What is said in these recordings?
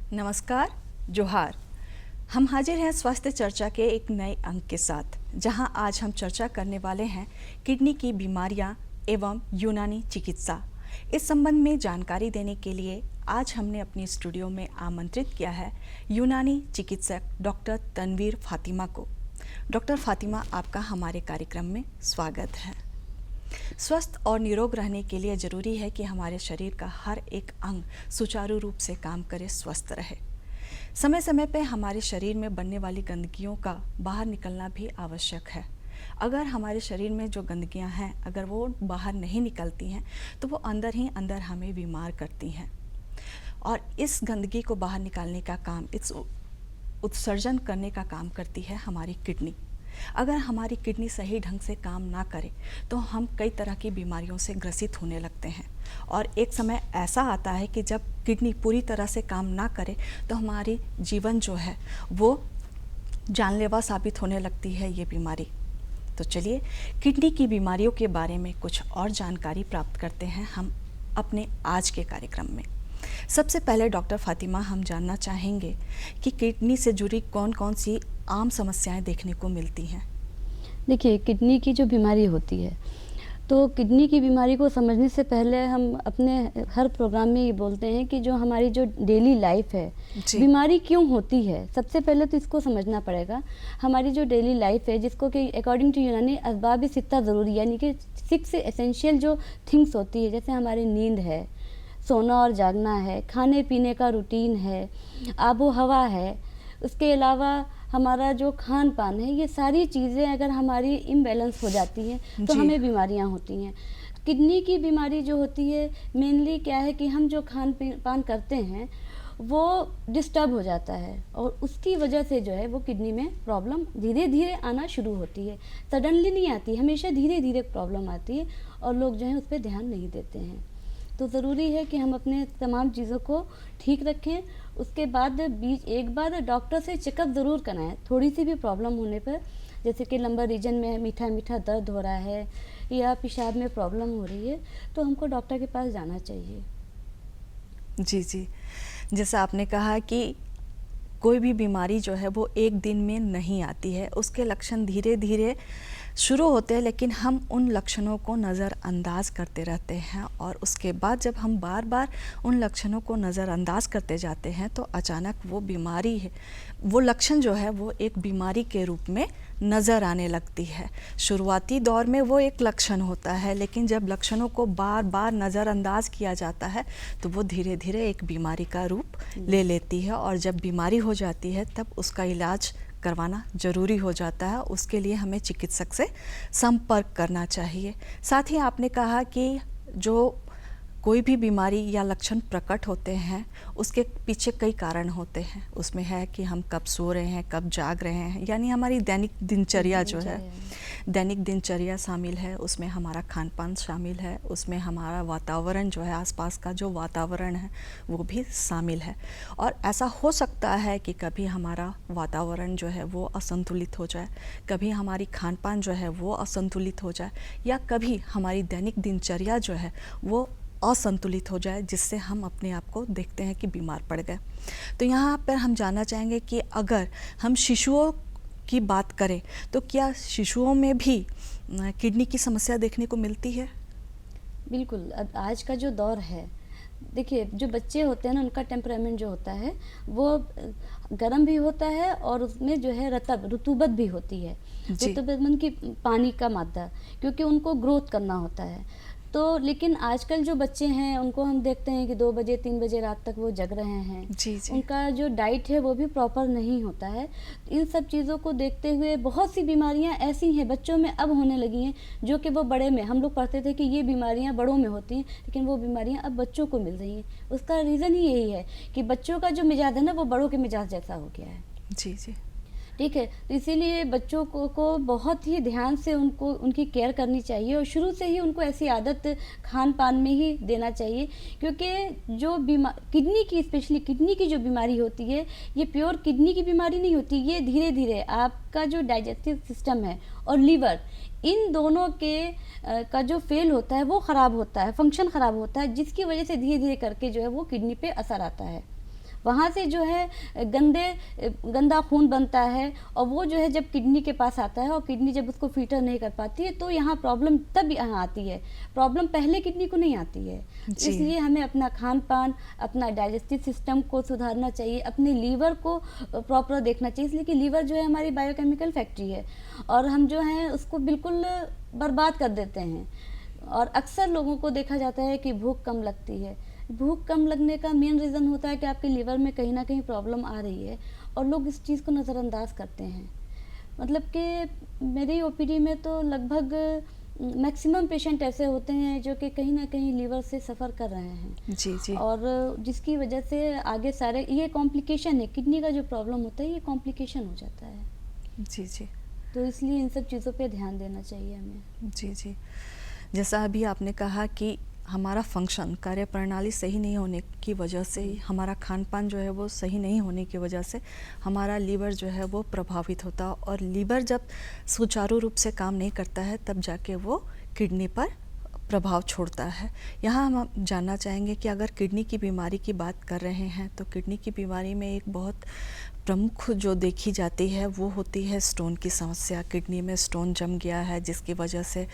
नमस्कार, जोहार। हम हाजिर हैं स्वास्थ्य चर्चा के एक नए अंक के साथ, जहां आज हम चर्चा करने वाले हैं किडनी की बीमारियां एवं यूनानी चिकित्सा। इस संबंध में जानकारी देने के लिए आज हमने अपने स्टूडियो में आमंत्रित किया है यूनानी चिकित्सक डॉक्टर तनवीर फातिमा को। डॉक्टर फातिमा, आपका हमारे कार्यक्रम में स्वागत है। स्वस्थ और निरोग रहने के लिए ज़रूरी है कि हमारे शरीर का हर एक अंग सुचारू रूप से काम करे, स्वस्थ रहे। समय समय पर हमारे शरीर में बनने वाली गंदगियों का बाहर निकलना भी आवश्यक है। अगर हमारे शरीर में जो गंदगियां हैं, अगर वो बाहर नहीं निकलती हैं तो वो अंदर ही अंदर हमें बीमार करती हैं। और इस गंदगी को बाहर निकालने का काम, इस उत्सर्जन करने का काम करती है हमारी किडनी। अगर हमारी किडनी सही ढंग से काम ना करे तो हम कई तरह की बीमारियों से ग्रसित होने लगते हैं। और एक समय ऐसा आता है कि जब किडनी पूरी तरह से काम ना करे तो हमारी जीवन जो है वो जानलेवा साबित होने लगती है ये बीमारी। तो चलिए किडनी की बीमारियों के बारे में कुछ और जानकारी प्राप्त करते हैं हम अपने आज के कार्यक्रम में। सबसे पहले डॉक्टर फातिमा, हम जानना चाहेंगे कि किडनी से जुड़ी कौन कौन सी आम समस्याएं देखने को मिलती हैं। देखिए, किडनी की जो बीमारी होती है, तो किडनी की बीमारी को समझने से पहले हम अपने हर प्रोग्राम में ये बोलते हैं कि जो हमारी जो डेली लाइफ है, बीमारी क्यों होती है। सबसे पहले तो इसको समझना पड़ेगा। हमारी जो डेली लाइफ है, जिसको कि अकॉर्डिंग टू यूनानी असबाब सित्ता ज़रूरी, यानी कि 6 एसेंशियल जो थिंग्स होती है, जैसे हमारी नींद है, सोना और जागना है, खाने पीने का रूटीन है, आबो हवा है, उसके अलावा हमारा जो खान पान है, ये सारी चीज़ें अगर हमारी इम्बैलेंस हो जाती हैं तो हमें बीमारियां होती हैं। किडनी की बीमारी जो होती है मेनली क्या है कि हम जो खान पान करते हैं वो डिस्टर्ब हो जाता है और उसकी वजह से जो है वो किडनी में प्रॉब्लम धीरे धीरे आना शुरू होती है। सडनली नहीं आती, हमेशा धीरे धीरे प्रॉब्लम आती है और लोग जो हैं उस पर ध्यान नहीं देते हैं। तो ज़रूरी है कि हम अपने तमाम चीज़ों को ठीक रखें। उसके बाद एक बार डॉक्टर से चेकअप ज़रूर कराएं। थोड़ी सी भी प्रॉब्लम होने पर, जैसे कि लंबर रीजन में मीठा मीठा दर्द हो रहा है या पेशाब में प्रॉब्लम हो रही है, तो हमको डॉक्टर के पास जाना चाहिए। जी, जैसा आपने कहा कि कोई भी बीमारी जो है वो एक दिन में नहीं आती है, उसके लक्षण धीरे धीरे शुरू होते हैं, लेकिन हम उन लक्षणों को नज़रअंदाज करते रहते हैं और उसके बाद जब हम बार बार उन लक्षणों को नज़रअंदाज करते जाते हैं तो अचानक वो बीमारी है, वो लक्षण जो है वो एक बीमारी के रूप में नज़र आने लगती है। शुरुआती दौर में वो एक लक्षण होता है, लेकिन जब लक्षणों को बार बार नज़रअंदाज किया जाता है तो वो धीरे धीरे एक बीमारी का रूप ले लेती है और जब बीमारी हो जाती है तब उसका इलाज करवाना ज़रूरी हो जाता है। उसके लिए हमें चिकित्सक से संपर्क करना चाहिए। साथ ही आपने कहा कि जो कोई भी बीमारी या लक्षण प्रकट होते हैं उसके पीछे कई कारण होते हैं। उसमें है कि हम कब सो रहे हैं, कब जाग रहे हैं, यानी हमारी दैनिक दिनचर्या जो है, दैनिक दिनचर्या शामिल है, उसमें हमारा खान पान शामिल है, उसमें हमारा वातावरण जो है, आसपास का जो वातावरण है वो भी शामिल है। और ऐसा हो सकता है कि कभी हमारा वातावरण जो है वो असंतुलित हो जाए, कभी हमारी खान पान जो है वो असंतुलित हो जाए, या कभी हमारी दैनिक दिनचर्या जो है वो असंतुलित हो जाए, जिससे हम अपने आप को देखते हैं कि बीमार पड़ गए। तो यहाँ पर हम जानना चाहेंगे कि अगर हम शिशुओं की बात करें तो क्या शिशुओं में भी किडनी की समस्या देखने को मिलती है? बिल्कुल। आज का जो दौर है, देखिए जो बच्चे होते हैं ना, उनका टेम्परामेंट जो होता है वो गर्म भी होता है और उसमें जो है रुतूबत भी होती है। रुतूबत मन की पानी का मात्रा, क्योंकि उनको ग्रोथ करना होता है। तो लेकिन आजकल जो बच्चे हैं उनको हम देखते हैं कि 2 बजे 3 बजे रात तक वो जग रहे हैं। जी। उनका जो डाइट है वो भी प्रॉपर नहीं होता है। इन सब चीज़ों को देखते हुए बहुत सी बीमारियां ऐसी हैं बच्चों में अब होने लगी हैं जो कि वो बड़े में, हम लोग पढ़ते थे कि ये बीमारियां बड़ों में होती हैं, लेकिन वो बीमारियां अब बच्चों को मिल रही हैं। उसका रीज़न ही यही है कि बच्चों का जो मिजाज है ना वो बड़ों के मिजाज जैसा हो गया है। जी। ठीक है, तो इसीलिए बच्चों को बहुत ही ध्यान से उनको उनकी केयर करनी चाहिए और शुरू से ही उनको ऐसी आदत खान पान में ही देना चाहिए। क्योंकि जो किडनी की, स्पेशली किडनी की जो बीमारी होती है, ये प्योर किडनी की बीमारी नहीं होती। ये धीरे धीरे आपका जो डाइजेस्टिव सिस्टम है और लीवर, इन दोनों के का जो फेल होता है वो ख़राब होता है, फंक्शन ख़राब होता है, जिसकी वजह से धीरे धीरे करके जो है वो किडनी पे असर आता है। वहाँ से जो है गंदा खून बनता है, और वो जो है जब किडनी के पास आता है और किडनी जब उसको फिल्टर नहीं कर पाती है तो यहाँ प्रॉब्लम तब यहाँ आती है। प्रॉब्लम पहले किडनी को नहीं आती है। इसलिए हमें अपना खान पान, अपना डाइजेस्टिव सिस्टम को सुधारना चाहिए, अपने लीवर को प्रॉपर देखना चाहिए, इसलिए कि लीवर जो है हमारी बायोकेमिकल फैक्ट्री है और हम जो है उसको बिल्कुल बर्बाद कर देते हैं। और अक्सर लोगों को देखा जाता है कि भूख कम लगती है। भूख कम लगने का मेन रीज़न होता है कि आपके लीवर में कहीं ना कहीं प्रॉब्लम आ रही है और लोग इस चीज़ को नज़रअंदाज करते हैं। मतलब कि मेरी ओपीडी में तो लगभग मैक्सिमम पेशेंट ऐसे होते हैं जो कि कहीं ना कहीं लीवर से सफ़र कर रहे हैं। जी जी। और जिसकी वजह से आगे सारे ये कॉम्प्लिकेशन है, किडनी का जो प्रॉब्लम होता है ये कॉम्प्लिकेशन हो जाता है। जी जी। तो इसलिए इन सब चीज़ों पे ध्यान देना चाहिए हमें। जी जी। जैसा अभी आपने कहा कि हमारा फंक्शन, कार्य प्रणाली सही नहीं होने की वजह से, हमारा खान पान जो है वो सही नहीं होने की वजह से हमारा लीवर जो है वो प्रभावित होता है, और लीवर जब सुचारू रूप से काम नहीं करता है तब जाके वो किडनी पर प्रभाव छोड़ता है। यहाँ हम जानना चाहेंगे कि अगर किडनी की बीमारी की बात कर रहे हैं तो किडनी की बीमारी में एक बहुत प्रमुख जो देखी जाती है वो होती है स्टोन की समस्या। किडनी में स्टोन जम गया है जिसकी वजह से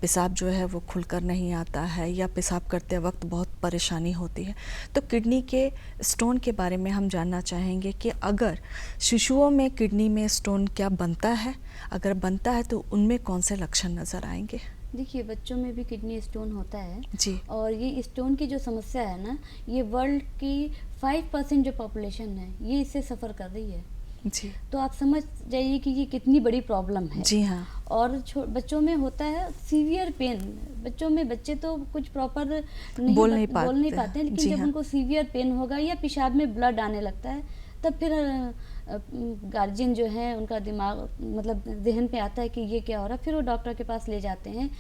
पेशाब जो है वो खुलकर नहीं आता है या पेशाब करते वक्त बहुत परेशानी होती है। तो किडनी के स्टोन के बारे में हम जानना चाहेंगे कि अगर शिशुओं में किडनी में स्टोन क्या बनता है, अगर बनता है तो उनमें कौन से लक्षण नज़र आएंगे? देखिए, बच्चों में भी किडनी स्टोन होता है जी। और ये स्टोन की जो समस्या है ना, ये वर्ल्ड की 5% जो पॉपुलेशन है ये इससे सफ़र कर रही है। जी। तो आप समझ जाइए कि ये कितनी बड़ी प्रॉब्लम है। जी हाँ। और बच्चों में होता है सीवियर पेन। बच्चों में, बच्चे तो कुछ प्रॉपर बोल नहीं पाते हैं, लेकिन जब हाँ। उनको सीवियर पेन होगा या पेशाब में ब्लड आने लगता है तब फिर गार्जियन जो है उनका दिमाग मतलब जहन पे आता है कि ये क्या हो रहा है। फिर वो डॉक्टर के पास ले जाते हैं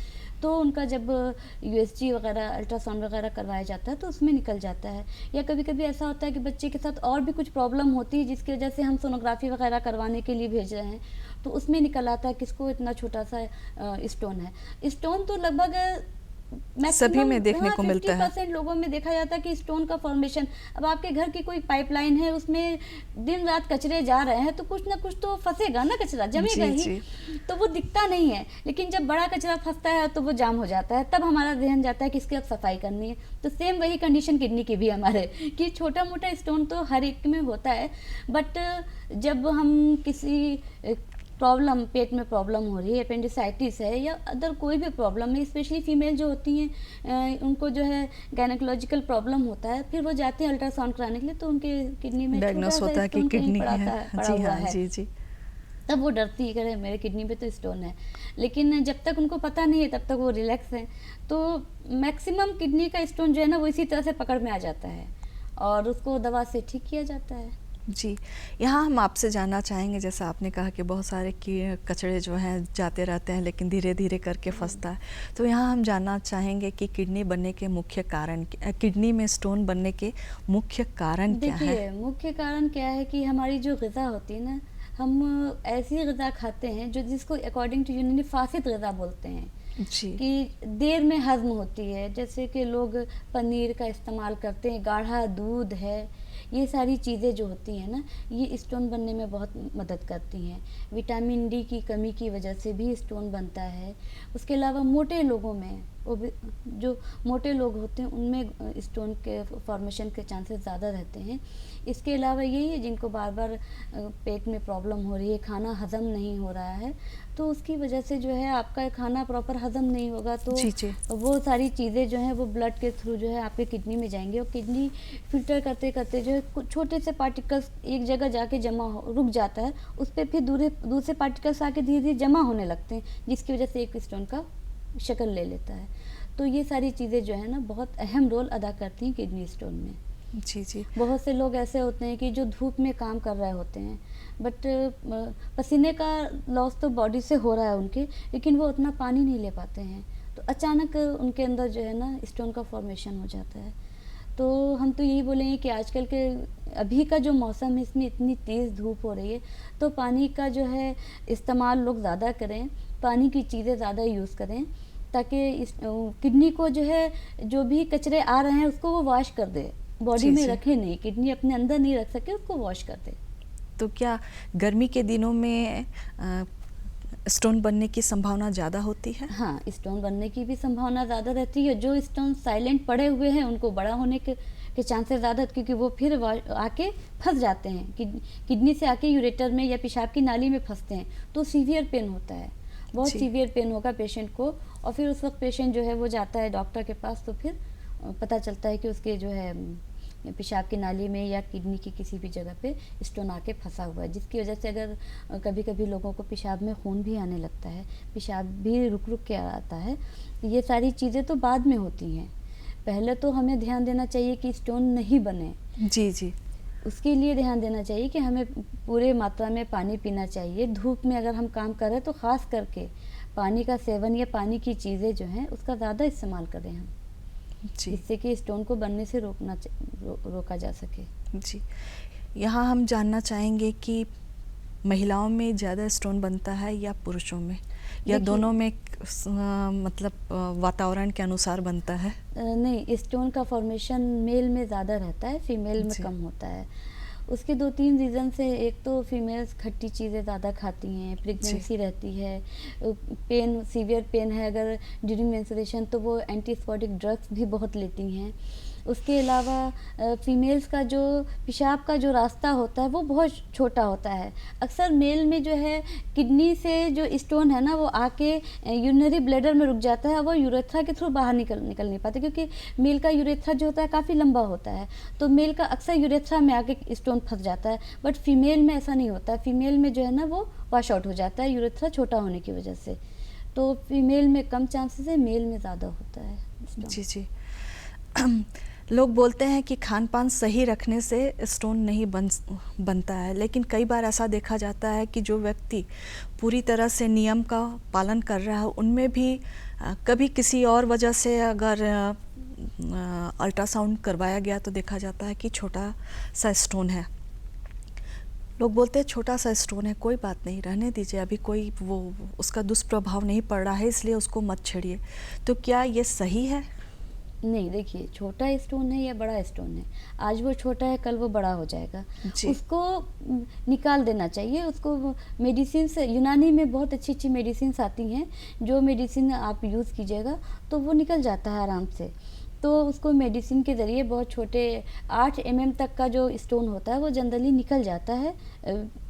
तो उनका जब यूएसजी वगैरह, अल्ट्रासाउंड वगैरह करवाया जाता है तो उसमें निकल जाता है। या कभी कभी ऐसा होता है कि बच्चे के साथ और भी कुछ प्रॉब्लम होती है जिसकी वजह से हम सोनोग्राफी वगैरह करवाने के लिए भेज रहे हैं तो उसमें निकल आता है किसको इतना छोटा सा स्टोन है। स्टोन तो लगभग सभी में देखने को मिलता है। 50% लोगों में देखा जाता है कि स्टोन का फॉर्मेशन। अब आपके घर की कोई पाइपलाइन है, उसमें दिन रात कचरे जा रहे हैं तो कुछ ना कुछ तो फंसेगा ना, कचरा जमेगा ही। तो वो दिखता नहीं है, लेकिन जब बड़ा कचरा फंसता है तो वो जाम हो जाता है, तब हमारा ध्यान जाता है कि इसकी अब सफाई करनी है। तो सेम वही कंडीशन किडनी की भी हमारे, कि छोटा मोटा स्टोन तो हर एक में होता है, बट जब हम किसी प्रॉब्लम, पेट में प्रॉब्लम हो रही है, अपेंडिसाइटिस है या अदर कोई भी प्रॉब्लम है, स्पेशली फीमेल जो होती हैं उनको जो है गायनेकोलॉजिकल प्रॉब्लम होता है, फिर वो जाते हैं अल्ट्रासाउंड कराने के लिए तो उनके किडनी में डायग्नोस होता है कि किडनी है। जी हाँ, जी जी। तब वो डरती है कि मेरे किडनी पे तो स्टोन है, लेकिन जब तक उनको पता नहीं है तब तक वो रिलैक्स हैं। तो मैक्सिमम किडनी का स्टोन जो है ना वो इसी तरह से पकड़ में आ जाता है और उसको दवा से ठीक किया जाता है। जी। यहाँ हम आपसे जानना चाहेंगे, जैसा आपने कहा कि बहुत सारे कचरे जो हैं जाते रहते हैं लेकिन धीरे धीरे करके फंसता है, तो यहाँ हम जानना चाहेंगे कि किडनी बनने के मुख्य कारण, किडनी में स्टोन बनने के मुख्य कारण क्या है? देखिए, मुख्य कारण क्या है कि हमारी जो ग़िज़ा होती है ना, हम ऐसी ग़िज़ा खाते हैं जो जिसको अकॉर्डिंग टू यूनानी फासिद ग़िज़ा बोलते हैं। जी। कि देर में हज़म होती है, जैसे कि लोग पनीर का इस्तेमाल करते हैं, गाढ़ा दूध है, ये सारी चीज़ें जो होती हैं ना ये स्टोन बनने में बहुत मदद करती हैं। विटामिन डी की कमी की वजह से भी स्टोन बनता है। उसके अलावा मोटे लोगों में, वो भी जो मोटे लोग होते हैं उनमें स्टोन के फॉर्मेशन के चांसेस ज़्यादा रहते हैं। इसके अलावा यही है जिनको बार बार पेट में प्रॉब्लम हो रही है, खाना हज़म नहीं हो रहा है, तो उसकी वजह से जो है आपका खाना प्रॉपर हज़म नहीं होगा तो जी। वो सारी चीज़ें जो हैं वो ब्लड के थ्रू जो है आपके किडनी में जाएंगी और किडनी फिल्टर करते करते जो है छोटे से पार्टिकल्स एक जगह जाके रुक जाता है, उस पर फिर दूसरे पार्टिकल्स आके धीरे धीरे जमा होने लगते हैं जिसकी वजह से एक स्टोन का शक्ल ले लेता है। तो ये सारी चीज़ें जो है ना बहुत अहम रोल अदा करती हैं किडनी स्टोन में। जी जी। बहुत से लोग ऐसे होते हैं कि जो धूप में काम कर रहे होते हैं, बट पसीने का लॉस तो बॉडी से हो रहा है उनके, लेकिन वो उतना पानी नहीं ले पाते हैं, तो अचानक उनके अंदर जो है ना स्टोन का फॉर्मेशन हो जाता है। तो हम तो यही बोलेंगे कि आजकल के अभी का जो मौसम है इसमें इतनी तेज़ धूप हो रही है तो पानी का जो है इस्तेमाल लोग ज़्यादा करें, पानी की चीज़ें ज़्यादा यूज़ करें ताकि इस किडनी को जो है जो भी कचरे आ रहे हैं उसको वो वॉश कर दे, बॉडी जी, में जी। रखे नहीं, किडनी अपने अंदर नहीं रख सके, उसको वॉश कर दे। तो क्या गर्मी के दिनों में स्टोन बनने की संभावना ज़्यादा होती है? हाँ, स्टोन बनने की भी संभावना ज़्यादा रहती है। जो स्टोन साइलेंट पड़े हुए हैं उनको बड़ा होने के चांसेस ज़्यादा, क्योंकि वो फिर आके फंस जाते हैं, किडनी से आके यूरेटर में या पेशाब की नाली में फंसते हैं, तो सीवियर पेन होता है, बहुत जी। सीवियर पेन होगा पेशेंट को। और फिर उस वक्त पेशेंट जो है वो जाता है डॉक्टर के पास, तो फिर पता चलता है कि उसके जो है पेशाब की नाली में या किडनी की किसी भी जगह पे स्टोन आके फंसा हुआ है, जिसकी वजह से अगर कभी कभी लोगों को पेशाब में खून भी आने लगता है, पेशाब भी रुक रुक के आता है। ये सारी चीज़ें तो बाद में होती हैं, पहले तो हमें ध्यान देना चाहिए कि स्टोन नहीं बने। जी, जी। उसके लिए ध्यान देना चाहिए कि हमें पूरे मात्रा में पानी पीना चाहिए। धूप में अगर हम काम कर रहे हैं तो ख़ास करके पानी का सेवन या पानी की चीज़ें जो हैं उसका ज़्यादा इस्तेमाल करें हम, जी, जिससे कि स्टोन को बनने से रोका जा सके। जी। यहाँ हम जानना चाहेंगे कि महिलाओं में ज़्यादा स्टोन बनता है या पुरुषों में, या देखिए, दोनों में मतलब वातावरण के अनुसार बनता है? नहीं, स्टोन का फॉर्मेशन मेल में ज़्यादा रहता है, फीमेल में जी। कम होता है। उसके 2-3 रीज़न से, एक तो फीमेल्स खट्टी चीज़ें ज़्यादा खाती हैं, प्रेगनेंसी रहती है, पेन, सीवियर पेन है अगर ड्यूरिंग मेंस्ट्रुएशन, तो वो एंटीस्पोटिक ड्रग्स भी बहुत लेती हैं। उसके अलावा फीमेल्स का जो पेशाब का जो रास्ता होता है वो बहुत छोटा होता है। अक्सर मेल में जो है किडनी से जो स्टोन है ना वो आके यूरिनरी ब्लैडर में रुक जाता है, वो यूरेथ्रा के थ्रू बाहर निकल नहीं पाते, क्योंकि मेल का यूरेथ्रा जो होता है काफ़ी लंबा होता है, तो मेल का अक्सर यूरेथ्रा में आके स्टोन फंस जाता है। बट फीमेल में ऐसा नहीं होता, फीमेल में जो है ना वो वॉश आउट हो जाता है यूरेथ्रा छोटा होने की वजह से। तो फीमेल में कम चांसेस है, मेल में ज़्यादा होता है स्टोन। जी, जी। लोग बोलते हैं कि खान पान सही रखने से स्टोन नहीं बनता है, लेकिन कई बार ऐसा देखा जाता है कि जो व्यक्ति पूरी तरह से नियम का पालन कर रहा है उनमें भी कभी किसी और वजह से अगर अल्ट्रासाउंड करवाया गया तो देखा जाता है कि छोटा सा स्टोन है। लोग बोलते हैं छोटा सा स्टोन है, कोई बात नहीं, रहने दीजिए, अभी कोई वो उसका दुष्प्रभाव नहीं पड़ रहा है, इसलिए उसको मत छेड़िए। तो क्या ये सही है? नहीं, देखिए, छोटा स्टोन है या बड़ा स्टोन है, आज वो छोटा है कल वो बड़ा हो जाएगा, जी। उसको निकाल देना चाहिए। उसको मेडिसिन से, यूनानी में बहुत अच्छी अच्छी मेडिसिन आती हैं, जो मेडिसिन आप यूज़ कीजिएगा तो वो निकल जाता है आराम से। तो उसको मेडिसिन के ज़रिए बहुत छोटे 8 mm तक का जो स्टोन होता है वो जनरली निकल जाता है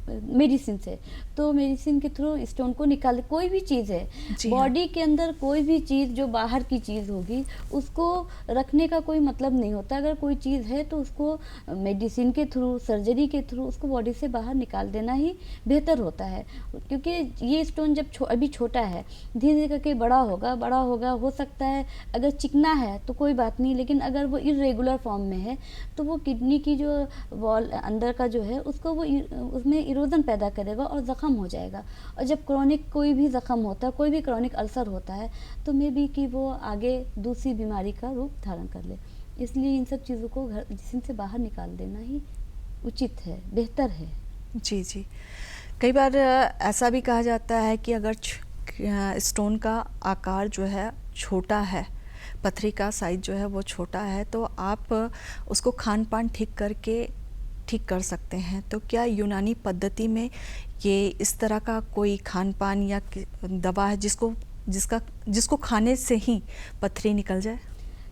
मेडिसिन से। तो मेडिसिन के थ्रू स्टोन को निकाल, कोई भी चीज़ है बॉडी के अंदर, कोई भी चीज़ जो बाहर की चीज़ होगी उसको रखने का कोई मतलब नहीं होता। अगर कोई चीज़ है तो उसको मेडिसिन के थ्रू, सर्जरी के थ्रू उसको बॉडी से बाहर निकाल देना ही बेहतर होता है, क्योंकि ये स्टोन जब अभी छोटा है, धीरे धीरे करके बड़ा होगा, हो सकता है अगर चिकना है तो कोई बात नहीं, लेकिन अगर वो इरेगुलर फॉर्म में है तो वो किडनी की जो वॉल अंदर का जो है उसको वो उसमें इरोजन पैदा करेगा और ज़ख़म हो जाएगा। और जब क्रॉनिक कोई भी ज़ख़म होता है, कोई भी क्रॉनिक अल्सर होता है, तो मे बी कि वो आगे दूसरी बीमारी का रूप धारण कर ले। इसलिए इन सब चीज़ों को जिस्म से बाहर निकाल देना ही उचित है, बेहतर है। जी, जी। कई बार ऐसा भी कहा जाता है कि अगर स्टोन का आकार जो है छोटा है, पथरी का साइज जो है वो छोटा है, तो आप उसको खान पान ठीक कर सकते हैं। तो क्या यूनानी पद्धति में ये इस तरह का कोई खान पान या दवा है जिसको खाने से ही पथरी निकल जाए?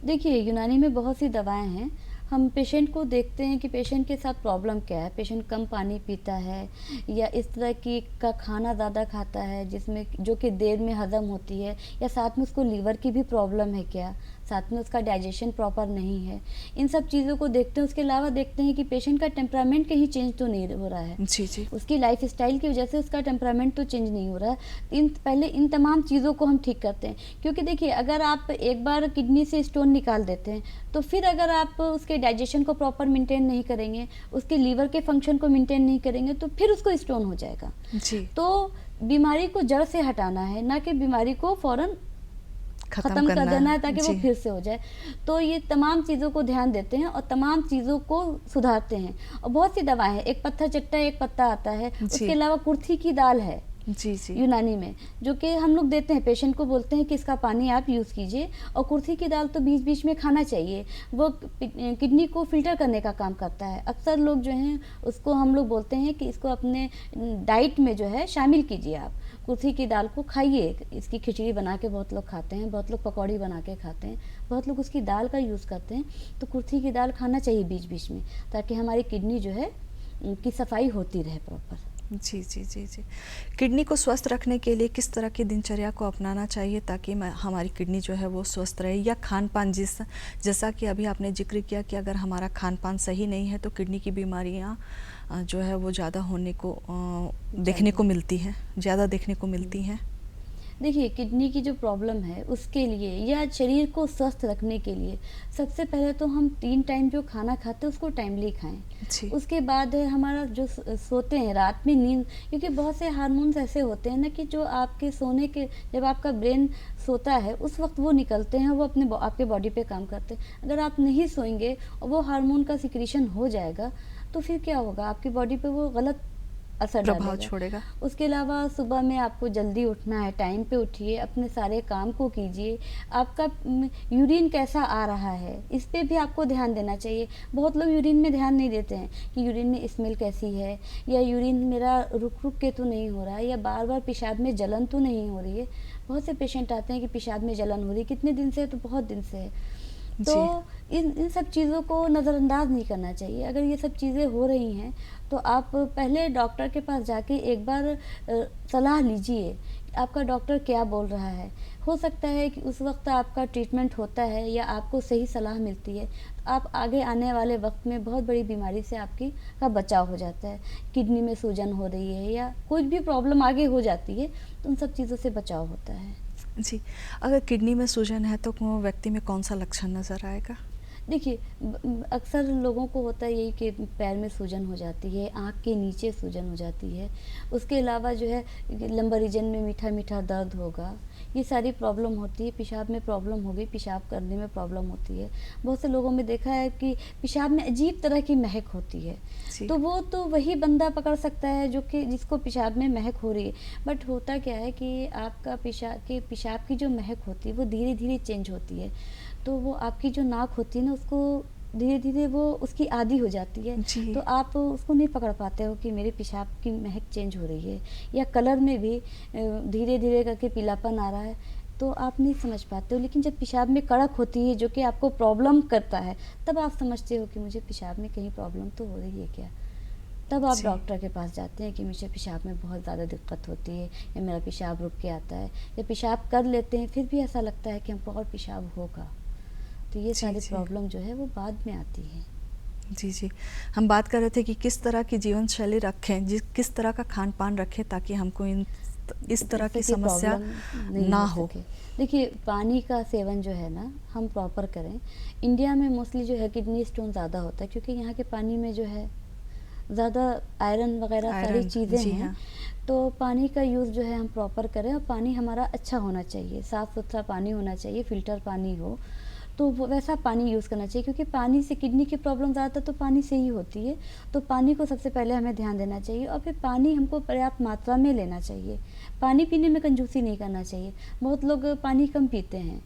देखिए, यूनानी में बहुत सी दवाएं हैं। हम पेशेंट को देखते हैं कि पेशेंट के साथ प्रॉब्लम क्या है, पेशेंट कम पानी पीता है या इस तरह की का खाना ज़्यादा खाता है जिसमें जो कि देर में हज़म होती है, या साथ में उसको लीवर की भी प्रॉब्लम है क्या, साथ में उसका डाइजेशन प्रॉपर नहीं है। इन सब चीज़ों को देखते हैं। उसके अलावा देखते हैं कि पेशेंट का टेम्परामेंट कहीं चेंज तो नहीं हो रहा है। जी, जी। उसकी लाइफ स्टाइल की वजह से उसका टेम्परामेंट तो चेंज नहीं हो रहा है। पहले इन तमाम चीज़ों को हम ठीक करते हैं, क्योंकि देखिए, अगर आप एक बार किडनी से स्टोन निकाल देते हैं तो फिर अगर आप उसके डाइजेशन को प्रॉपर मेंटेन नहीं करेंगे, उसके लीवर के फंक्शन को मेंटेन नहीं करेंगे, तो फिर उसको स्टोन हो जाएगा। जी। तो बीमारी को जड़ से हटाना है, ना कि बीमारी को फ़ौरन ख़त्म कर देना है ताकि वो फिर से हो जाए। तो ये तमाम चीज़ों को ध्यान देते हैं और तमाम चीज़ों को सुधारते हैं। और बहुत सी दवाएं हैं, एक पत्थर चट्टा एक पत्ता आता है, उसके अलावा कुर्थी की दाल है, जी जी। यूनानी में, जो कि हम लोग देते हैं, पेशेंट को बोलते हैं कि इसका पानी आप यूज़ कीजिए। और कुर्थी की दाल तो बीच बीच में खाना चाहिए, वो किडनी को फिल्टर करने का काम करता है। अक्सर लोग जो हैं उसको हम लोग बोलते हैं कि इसको अपने डाइट में जो है शामिल कीजिए। आप कुर्थी की दाल को खाइए, इसकी खिचड़ी बना के बहुत लोग खाते हैं, बहुत लोग पकौड़ी बना के खाते हैं, बहुत लोग उसकी दाल का यूज़ करते हैं। तो कुर्थी की दाल खाना चाहिए बीच बीच में, ताकि हमारी किडनी जो है की सफाई होती रहे प्रॉपर। जी जी जी जी। किडनी को स्वस्थ रखने के लिए किस तरह की दिनचर्या को अपनाना चाहिए ताकि हमारी किडनी जो है वो स्वस्थ रहे, या खान पान जैसा कि अभी आपने जिक्र किया कि अगर हमारा खान पान सही नहीं है तो किडनी की बीमारियां जो है वो ज़्यादा होने को देखने को मिलती हैं, ज़्यादा देखने को मिलती हैं। देखिए, किडनी की जो प्रॉब्लम है उसके लिए या शरीर को स्वस्थ रखने के लिए सबसे पहले तो हम 3 टाइम जो खाना खाते हैं उसको टाइमली खाएं। जी। उसके बाद है हमारा जो सोते हैं रात में नींद, क्योंकि बहुत से हार्मोन्स ऐसे होते हैं ना कि जो आपके सोने के, जब आपका ब्रेन सोता है उस वक्त वो निकलते हैं, वो अपने आपके बॉडी पे काम करते हैं। अगर आप नहीं सोएंगे और वो हार्मोन का सिक्रीशन हो जाएगा तो फिर क्या होगा, आपकी बॉडी पे वो गलत असर प्रभाव डालेगा। छोड़ेगा। उसके अलावा सुबह में आपको जल्दी उठना है, टाइम पे उठिए, अपने सारे काम को कीजिए। आपका यूरिन कैसा आ रहा है इस पे भी आपको ध्यान देना चाहिए। बहुत लोग यूरिन में ध्यान नहीं देते हैं कि यूरिन में स्मेल कैसी है, या यूरिन मेरा रुक रुक के तो नहीं हो रहा है, या बार बार पेशाब में जलन तो नहीं हो रही है। बहुत से पेशेंट आते हैं कि पेशाब में जलन हो रही है, कितने दिन से है, तो बहुत दिन से है। तो इन सब चीज़ों को नज़रअंदाज नहीं करना चाहिए। अगर ये सब चीज़ें हो रही हैं तो आप पहले डॉक्टर के पास जाके एक बार सलाह लीजिए, आपका डॉक्टर क्या बोल रहा है। हो सकता है कि उस वक्त आपका ट्रीटमेंट होता है या आपको सही सलाह मिलती है, तो आप आगे आने वाले वक्त में बहुत बड़ी बीमारी से आपकी का बचाव हो जाता है। किडनी में सूजन हो रही है या कोई भी प्रॉब्लम आगे हो जाती है तो उन सब चीज़ों से बचाव होता है। जी। अगर किडनी में सूजन है तो व्यक्ति में कौन सा लक्षण नज़र आएगा? देखिए, अक्सर लोगों को होता है यही कि पैर में सूजन हो जाती है, आँख के नीचे सूजन हो जाती है। उसके अलावा जो है लंबा रीजन में मीठा मीठा दर्द होगा, ये सारी प्रॉब्लम होती है। पेशाब में प्रॉब्लम होगी, पेशाब करने में प्रॉब्लम होती है। बहुत से लोगों में देखा है कि पेशाब में अजीब तरह की महक होती है, तो वो तो वही बंदा पकड़ सकता है जो कि जिसको पेशाब में महक हो रही है। बट होता क्या है कि आपका पेशाब की जो महक होती है वो धीरे धीरे चेंज होती है। तो वो आपकी जो नाक होती है ना, उसको धीरे धीरे वो उसकी आदी हो जाती है, तो आप उसको नहीं पकड़ पाते हो कि मेरे पेशाब की महक चेंज हो रही है। या कलर में भी धीरे धीरे करके पीलापन आ रहा है, तो आप नहीं समझ पाते हो। लेकिन जब पेशाब में कड़क होती है जो कि आपको प्रॉब्लम करता है, तब आप समझते हो कि मुझे पेशाब में कहीं प्रॉब्लम तो हो रही है क्या। तब आप डॉक्टर के पास जाते हैं कि मुझे पेशाब में बहुत ज़्यादा दिक्कत होती है, या मेरा पेशाब रुक के आता है, या पेशाब कर लेते हैं फिर भी ऐसा लगता है कि हमको और पेशाब होगा। तो ये सारी प्रॉब्लम जो है वो बाद में आती है। जी जी। हम बात कर रहे थे कि किस तरह की जीवन शैली रखें, किस तरह का खान पान रखें ताकि हमको इस तरह की समस्या ना हो। देखिए, पानी का सेवन जो है ना हम प्रॉपर करें। इंडिया में मोस्टली जो है किडनी स्टोन ज़्यादा होता है, क्योंकि यहाँ के पानी में जो है ज़्यादा आयरन वगैरह सारी चीज़ें हैं। हाँ। तो पानी का यूज़ जो है हम प्रॉपर करें, और पानी हमारा अच्छा होना चाहिए, साफ़ सुथरा पानी होना चाहिए, फ़िल्टर पानी हो तो वो वैसा पानी यूज़ करना चाहिए। क्योंकि पानी से किडनी की प्रॉब्लम ज़्यादातर तो पानी से ही होती है, तो पानी को सबसे पहले हमें ध्यान देना चाहिए। और फिर पानी हमको पर्याप्त मात्रा में लेना चाहिए, पानी पीने में कंजूसी नहीं करना चाहिए। बहुत लोग पानी कम पीते हैं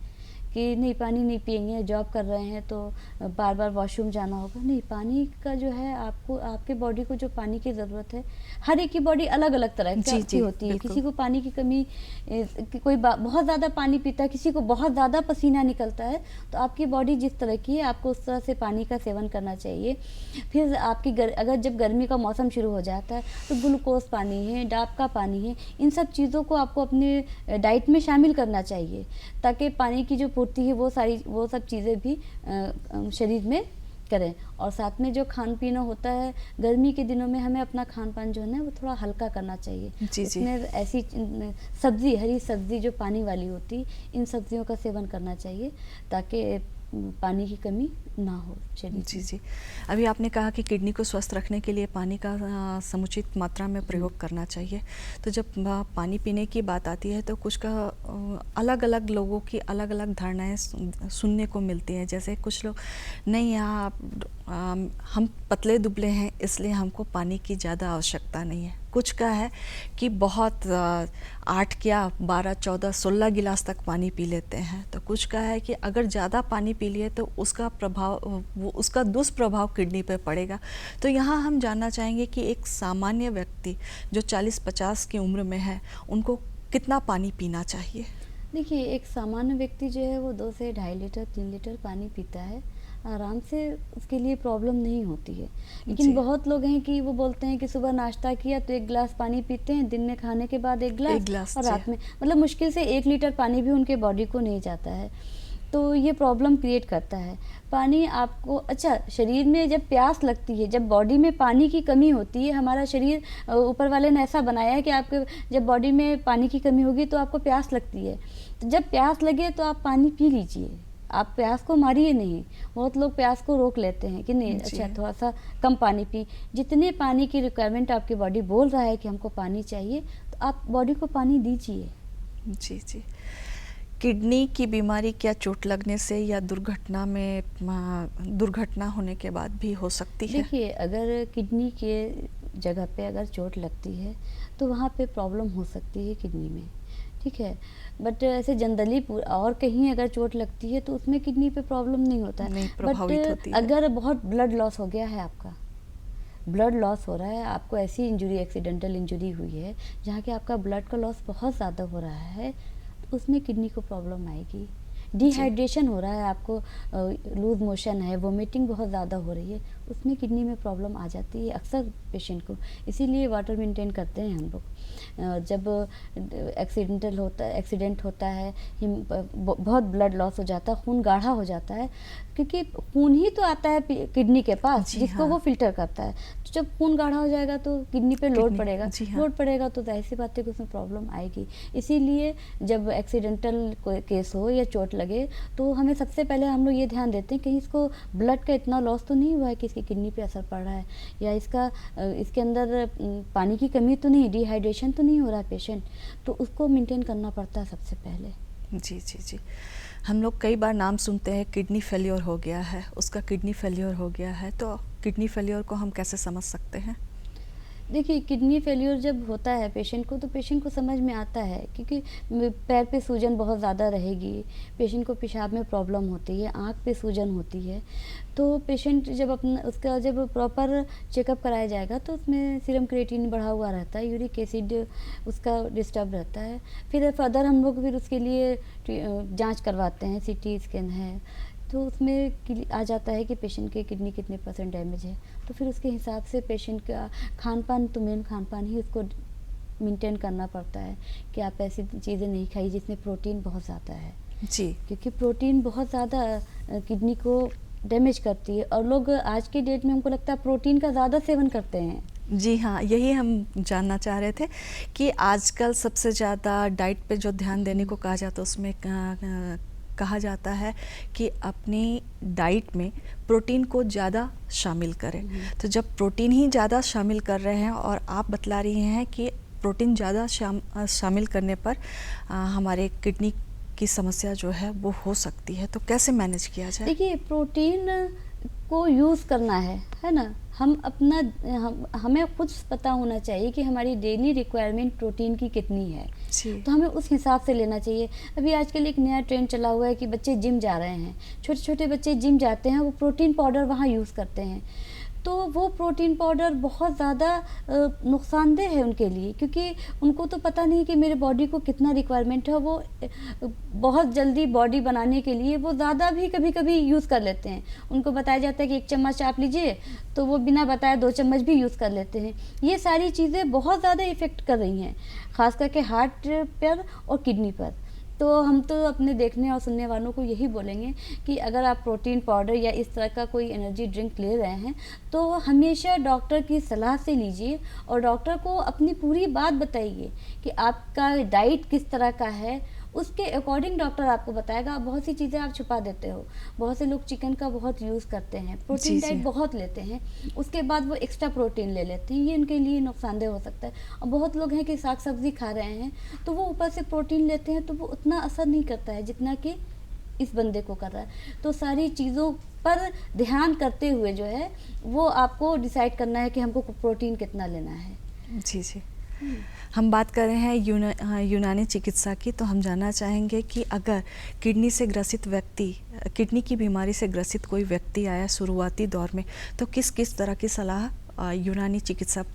कि नहीं पानी नहीं पिएंगे, जॉब कर रहे हैं तो बार बार वॉशरूम जाना होगा। नहीं, पानी का जो है आपको आपके बॉडी को जो पानी की ज़रूरत है, हर एक की बॉडी अलग अलग तरह की होती है। किसी को पानी की कमी, कोई बहुत ज़्यादा पानी पीता है, किसी को बहुत ज़्यादा पसीना निकलता है। तो आपकी बॉडी जिस तरह की है आपको उस तरह से पानी का सेवन करना चाहिए। फिर आपकी अगर जब गर्मी का मौसम शुरू हो जाता है तो ग्लूकोज पानी है, डाब का पानी है, इन सब चीज़ों को आपको अपने डाइट में शामिल करना चाहिए, ताकि पानी की जो पूर्ति है वो सब चीज़ें भी शरीर में करें। और साथ में जो खान पीना होता है, गर्मी के दिनों में हमें अपना खान पान जो है ना वो थोड़ा हल्का करना चाहिए। इसमें ऐसी सब्ज़ी, हरी सब्ज़ी जो पानी वाली होती, इन सब्जियों का सेवन करना चाहिए ताकि पानी की कमी ना हो शरीर। जी जी। अभी आपने कहा कि किडनी को स्वस्थ रखने के लिए पानी का समुचित मात्रा में प्रयोग करना चाहिए। तो जब पानी पीने की बात आती है तो कुछ का अलग अलग लोगों की अलग अलग धारणाएं सुनने को मिलती हैं। जैसे कुछ लोग नहीं, यहाँ हम पतले दुबले हैं इसलिए हमको पानी की ज़्यादा आवश्यकता नहीं है। कुछ का है कि बहुत 8 क्या 12, 14, 16 गिलास तक पानी पी लेते हैं। तो कुछ का है कि अगर ज़्यादा पानी पी लिए तो उसका दुष्प्रभाव किडनी पर पड़ेगा। तो यहाँ हम जानना चाहेंगे कि एक सामान्य व्यक्ति जो 40-50 की उम्र में है, उनको कितना पानी पीना चाहिए? देखिए, एक सामान्य व्यक्ति जो है वो 2 से 2.5 लीटर 3 लीटर पानी पीता है, आराम से, उसके लिए प्रॉब्लम नहीं होती है। लेकिन बहुत लोग हैं कि वो बोलते हैं कि सुबह नाश्ता किया तो 1 गिलास पानी पीते हैं, दिन में खाने के बाद 1 गिलास और रात में, मतलब मुश्किल से 1 लीटर पानी भी उनके बॉडी को नहीं जाता है। तो ये प्रॉब्लम क्रिएट करता है। पानी आपको, अच्छा, शरीर में जब प्यास लगती है, जब बॉडी में पानी की कमी होती है, हमारा शरीर ऊपर वाले ने ऐसा बनाया है कि आपके जब बॉडी में पानी की कमी होगी तो आपको प्यास लगती है। तो जब प्यास लगे तो आप पानी पी लीजिए, आप प्यास को मारिए नहीं। बहुत लोग प्यास को रोक लेते हैं कि नहीं, अच्छा थोड़ा सा कम पानी पी। जितने पानी की रिक्वायरमेंट आपकी बॉडी बोल रहा है कि हमको पानी चाहिए, तो आप बॉडी को पानी दीजिए। जी जी। किडनी की बीमारी क्या चोट लगने से या दुर्घटना होने के बाद भी हो सकती है? देखिए, अगर किडनी के जगह पे अगर चोट लगती है तो वहाँ पे प्रॉब्लम हो सकती है किडनी में, ठीक है। बट ऐसे जनरली और कहीं अगर चोट लगती है तो उसमें किडनी पे प्रॉब्लम नहीं होता है। नहीं प्रभावित होती है। अगर बहुत ब्लड लॉस हो गया है, आपका ब्लड लॉस हो रहा है, आपको ऐसी इंजरी, एक्सीडेंटल इंजरी हुई है जहाँ के आपका ब्लड का लॉस बहुत ज़्यादा हो रहा है, तो उसमें किडनी को प्रॉब्लम आएगी। डिहाइड्रेशन हो रहा है, आपको लूज मोशन है, वोमिटिंग बहुत ज़्यादा हो रही है, उसमें किडनी में प्रॉब्लम आ जाती है अक्सर पेशेंट को। इसीलिए वाटर मेंटेन करते हैं हम लोग। जब एक्सीडेंट होता है, बहुत ब्लड लॉस हो जाता है, खून गाढ़ा हो जाता है, क्योंकि खून ही तो आता है किडनी के पास जिसको हाँ। वो फिल्टर करता है। तो जब खून गाढ़ा हो जाएगा तो किडनी पे लोड पड़ेगा, हाँ। लोड पड़ेगा तो जाहिर सी बात है कि उसमें प्रॉब्लम आएगी। इसीलिए जब एक्सीडेंटल कोई केस हो या चोट लगे तो हमें सबसे पहले हम लोग ये ध्यान देते हैं कहीं इसको ब्लड का इतना लॉस तो नहीं हुआ है कि इसकी किडनी पे असर पड़ रहा है, या इसके अंदर पानी की कमी तो नहीं, डिहाइड्रेशन तो नहीं हो रहा है पेशेंट, तो उसको मेंटेन करना पड़ता है सबसे पहले। जी जी जी। हम लोग कई बार नाम सुनते हैं किडनी फेलियर हो गया है, उसका किडनी फेलियर हो गया है, तो किडनी फेलियर को हम कैसे समझ सकते हैं? देखिए, किडनी फेलियर जब होता है पेशेंट को, तो पेशेंट को समझ में आता है, क्योंकि पैर पे सूजन बहुत ज़्यादा रहेगी, पेशेंट को पेशाब में प्रॉब्लम होती है, आँख पे सूजन होती है। तो पेशेंट जब प्रॉपर चेकअप कराया जाएगा तो उसमें सीरम क्रिएटिनिन बढ़ा हुआ रहता है, यूरिक एसिड उसका डिस्टर्ब रहता है। फिर फर्दर हम लोग फिर उसके लिए जाँच करवाते हैं, CT स्कैन है, तो उसमें आ जाता है कि पेशेंट के किडनी कितने % डैमेज है। तो फिर उसके हिसाब से पेशेंट का खान-पान, तो मेन खान-पान ही उसको मेंटेन करना पड़ता है कि आप ऐसी चीज़ें नहीं खाइए जिसमें प्रोटीन बहुत ज़्यादा है। जी। क्योंकि प्रोटीन बहुत ज़्यादा किडनी को डैमेज करती है, और लोग आज के डेट में हमको लगता है प्रोटीन का ज़्यादा सेवन करते हैं। जी हाँ, यही हम जानना चाह रहे थे कि आजकल सबसे ज़्यादा डाइट पे जो ध्यान देने को कहा जाता है, उसमें कहा जाता है कि अपनी डाइट में प्रोटीन को ज़्यादा शामिल करें। तो जब प्रोटीन ही ज़्यादा शामिल कर रहे हैं और आप बतला रही हैं कि प्रोटीन ज़्यादा शामिल करने पर हमारे किडनी की समस्या जो है वो हो सकती है, तो कैसे मैनेज किया जाए? देखिए, प्रोटीन को यूज़ करना है ना, हमें खुद पता होना चाहिए कि हमारी डेली रिक्वायरमेंट प्रोटीन की कितनी है, तो हमें उस हिसाब से लेना चाहिए। अभी आजकल एक नया ट्रेंड चला हुआ है कि बच्चे जिम जा रहे हैं, छोटे छोटे बच्चे जिम जाते हैं, वो प्रोटीन पाउडर वहाँ यूज़ करते हैं। तो वो प्रोटीन पाउडर बहुत ज़्यादा नुकसानदेह है उनके लिए, क्योंकि उनको तो पता नहीं कि मेरे बॉडी को कितना रिक्वायरमेंट है। वो बहुत जल्दी बॉडी बनाने के लिए वो ज़्यादा भी कभी कभी यूज़ कर लेते हैं। उनको बताया जाता है कि 1 चम्मच आप लीजिए, तो वो बिना बताए 2 चम्मच भी यूज़ कर लेते हैं। ये सारी चीज़ें बहुत ज़्यादा इफ़ेक्ट कर रही हैं, ख़ास करके हार्ट पर और किडनी पर। तो हम तो अपने देखने और सुनने वालों को यही बोलेंगे कि अगर आप प्रोटीन पाउडर या इस तरह का कोई एनर्जी ड्रिंक ले रहे हैं तो हमेशा डॉक्टर की सलाह से लीजिए, और डॉक्टर को अपनी पूरी बात बताइए कि आपका डाइट किस तरह का है, उसके अकॉर्डिंग डॉक्टर आपको बताएगा। बहुत सी चीज़ें आप छुपा देते हो, बहुत से लोग चिकन का बहुत यूज़ करते हैं, प्रोटीन डाइट बहुत लेते हैं, उसके बाद वो एक्स्ट्रा प्रोटीन ले लेते हैं, ये उनके लिए नुकसानदेह हो सकता है। और बहुत लोग हैं कि साग सब्जी खा रहे हैं तो वो ऊपर से प्रोटीन लेते हैं, तो वो उतना असर नहीं करता है जितना कि इस बंदे को कर रहा है। तो सारी चीज़ों पर ध्यान करते हुए जो है वो आपको डिसाइड करना है कि हमको प्रोटीन कितना लेना है। जी जी। हम बात कर रहे हैं यूनानी चिकित्सा की, तो हम जानना चाहेंगे कि अगर किडनी से ग्रसित व्यक्ति, किडनी की बीमारी से ग्रसित कोई व्यक्ति आया शुरुआती दौर में, तो किस किस तरह की सलाह यूनानी चिकित्सा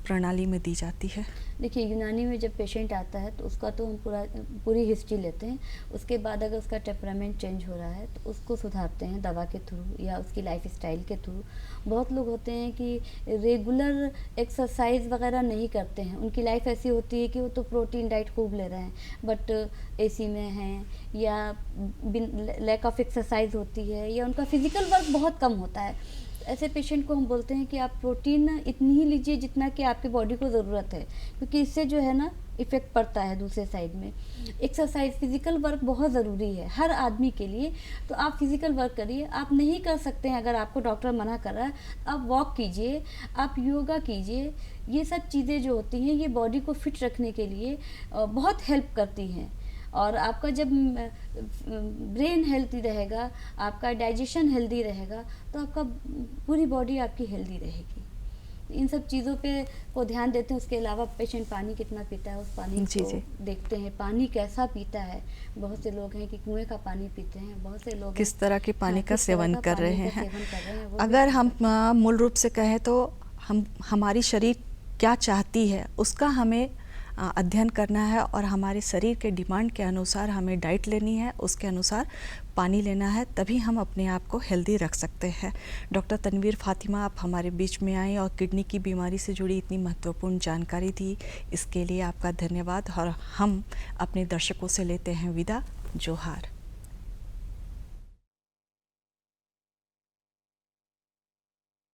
प्रणाली में दी जाती है? देखिए, यूनानी में जब पेशेंट आता है तो उसका तो हम पूरी हिस्ट्री लेते हैं। उसके बाद अगर उसका टेम्परामेंट चेंज हो रहा है तो उसको सुधारते हैं दवा के थ्रू या उसकी लाइफ स्टाइल के थ्रू। बहुत लोग होते हैं कि रेगुलर एक्सरसाइज वगैरह नहीं करते हैं, उनकी लाइफ ऐसी होती है कि वो तो प्रोटीन डाइट खूब ले रहे हैं बट एसी में हैं, या लैक ऑफ एक्सरसाइज होती है, या उनका फिजिकल वर्क बहुत कम होता है। ऐसे पेशेंट को हम बोलते हैं कि आप प्रोटीन इतनी ही लीजिए जितना कि आपके बॉडी को ज़रूरत है, क्योंकि इससे जो है ना इफ़ेक्ट पड़ता है दूसरे साइड में। एक्सरसाइज, फिज़िकल वर्क बहुत ज़रूरी है हर आदमी के लिए। तो आप फिज़िकल वर्क करिए। आप नहीं कर सकते हैं, अगर आपको डॉक्टर मना कर रहा है, आप वॉक कीजिए, आप योगा कीजिए। ये सब चीज़ें जो होती हैं ये बॉडी को फिट रखने के लिए बहुत हेल्प करती हैं। और आपका जब ब्रेन हेल्दी रहेगा, आपका डाइजेशन हेल्दी रहेगा, तो आपका पूरी बॉडी आपकी हेल्दी रहेगी। इन सब चीज़ों पे को ध्यान देते हैं। उसके अलावा पेशेंट पानी कितना पीता है, उस पानी को देखते हैं, पानी कैसा पीता है। बहुत से लोग हैं कि कुएं का पानी पीते हैं, बहुत से लोग किस तरह के पानी का सेवन कर रहे हैं। अगर हम मूल रूप से कहें तो हमारी शरीर क्या चाहती है उसका हमें अध्ययन करना है, और हमारे शरीर के डिमांड के अनुसार हमें डाइट लेनी है, उसके अनुसार पानी लेना है, तभी हम अपने आप को हेल्दी रख सकते हैं। डॉक्टर तनवीर फ़ातिमा, आप हमारे बीच में आई और किडनी की बीमारी से जुड़ी इतनी महत्वपूर्ण जानकारी दी, इसके लिए आपका धन्यवाद। और हम अपने दर्शकों से लेते हैं विदा। जोहार।